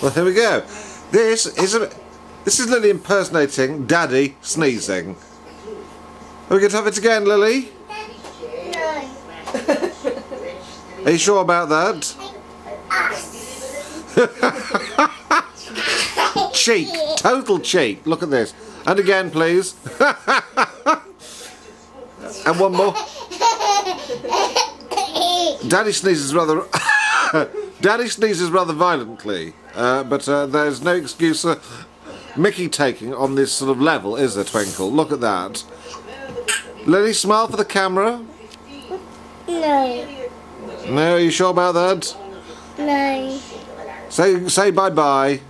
Well, here we go. This is Lily impersonating Daddy sneezing. Are we going to have it again, Lily? No. Are you sure about that? Cheek, total cheek. Look at this. And again, please. And one more. Daddy sneezes rather. Daddy sneezes rather violently, but there's no excuse for Mickey taking on this sort of level, is there, Twinkle? Look at that. Lily, smile for the camera. No. No, are you sure about that? No. Say bye bye.